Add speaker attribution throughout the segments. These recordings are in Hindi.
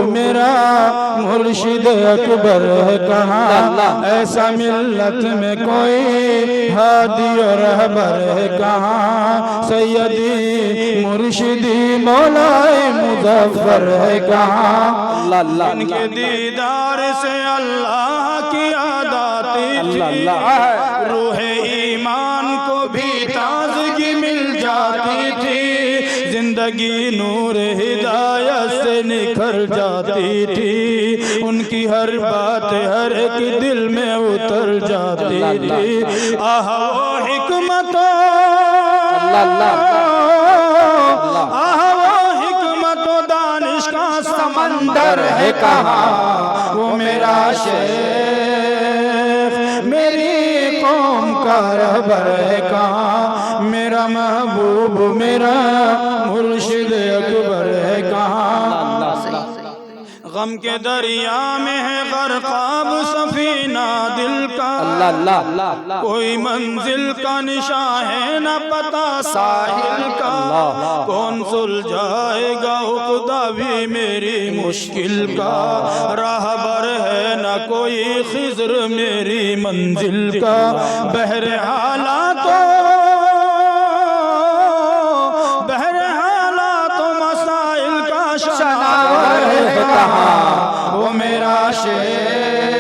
Speaker 1: मेरा मुर्शिद अकबर है कहाँ, ऐसा मिल्लत में कोई हादी और रहबर है कहाँ, सैयदी मुर्शिदी मौलाए मुज़फ़्फ़र है कहाँ। इनके दीदार से अल्लाह की याद आती थी, रूहे ईमान को भी ताज़गी मिल जाती थी, जिंदगी नूर हिदायत से निखर जाती थी, उनकी हर बात हर एक दिल में उतर जाती थी। आह वो हिकमतों, आह वो हिकमतों दानिश का समंदर है कहाँ, वो मेरा शेख मेरी कौम का रहबर है कहाँ, मेरा महबूब मेरा मुर्शिद अकबर है कहाँ। गम के दरिया में है ग़रक़ाब सफीना दिल का, कोई मंजिल का निशान है न पता साहिल का, कौन सुलझाएगा उक़दा भी मेरी मुश्किल का, राहबर है न कोई खिज़्र मेरी मंजिल का, बहरे हालातों मसाइल का शनावर है कहाँ, वो मेरा शेख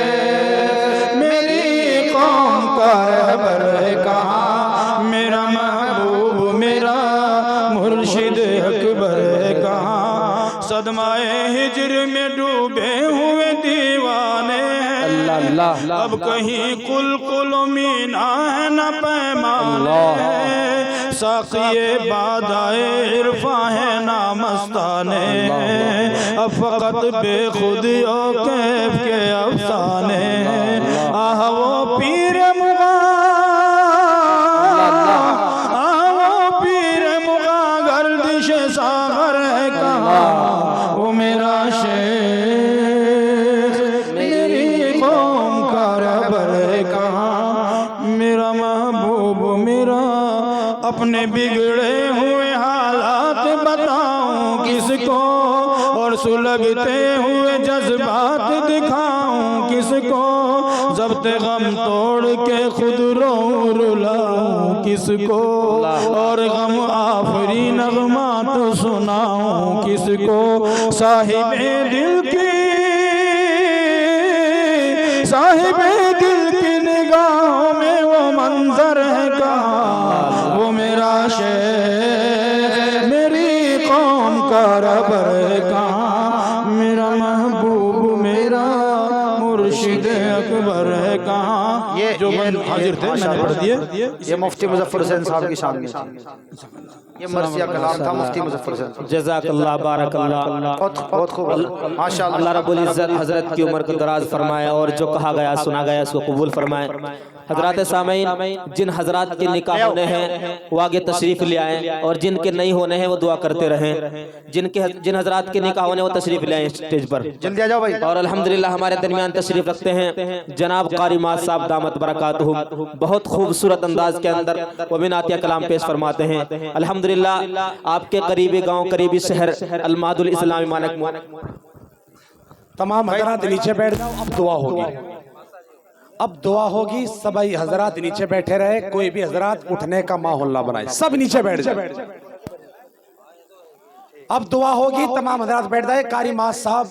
Speaker 1: मेरी कौम का रहबर है कहाँ, मेरा महबूब मेरा मुर्शिद अकबर है कहाँ। सदमाए हिज्र में डूबे हुए दीवाने हैं, अब कहीं कुल मीना है न पैमाने हैं, साक़िए बादाए इरफा है ना मस्ताने, अब फ़क़त बेखुदियों कैफ के अफ़साने हैं। आह वो पीर मुग़ा, आह वो पीर मुग़ा गर्दिश सागर है कहाँ, वो मेरा शेख मेरी कौम का रहबर है कहाँ, मेरा महबूब मेरा अपने बिगड़े हुए हालात बताऊं किसको, और सुलगते हुए जज्बात दिखाऊं किसको, ज़ब्त गम तोड़ के खुद रुलाऊं किसको, और गम आफरी नग़मात सुनाऊं किसको, साहिबे दिल की निगाहों में वो मंजर है कहाँ, वो मेरा शेख मेरी कौम का रहबर है कहाँ, मेरा महबूब मेरा मुर्शिद अकबर है कहाँ। ये जो हाजिर थे मैंने पढ़ दिए,
Speaker 2: ये मुफ्ती मुज़फ़्फ़र हुसैन साहब की शान में, ये मर्सिया कलाम था मुफ्ती मुज़फ़्फ़र हुसैन।
Speaker 3: जज़ाकल्लाह बारकल्लाह,
Speaker 2: बहुत खूब माशाअल्लाह।
Speaker 3: अल्लाह रब्बुल इज़्ज़त हज़रत की उम्र को दराज फरमाए और जो कहा गया सुना गया उसको कबूल फरमाए। हज़रात सामीन, जिन हज़रात के निकाह होने हैं वो आगे तशरीफ़ ले आएँ, और जिनके नहीं होने हैं वो दुआ करते रहें। जिन हज़रात के निकाह होने वो तशरीफ़ ले आएँ स्टेज पर,
Speaker 2: जल्दी आ जाओ भाई।
Speaker 3: और अल्हम्दुलिल्लाह हमारे दरमियान तशरीफ़ रखते हैं जनाब क़ारी माज़ साहब दामत बरकातुहुम, बहुत खूबसूरत अंदाज के अंदर वो भी नातिया कलाम पेश फरमाते हैं। अल्हम्दुलिल्लाह आपके करीबी गाँव करीबी शहर अलमादुल इस्लामी मानक।
Speaker 4: तमाम हज़रात नीचे बैठ जाओ, अब दुआ होगी, अब दुआ होगी। सभी हज़रात नीचे बैठे रहे, कोई भी हज़रात उठने का माहौल ना बनाए, सब नीचे बैठ जाए। अब दुआ होगी, तमाम हज़रात बैठ जाए। कारी माज़ साहब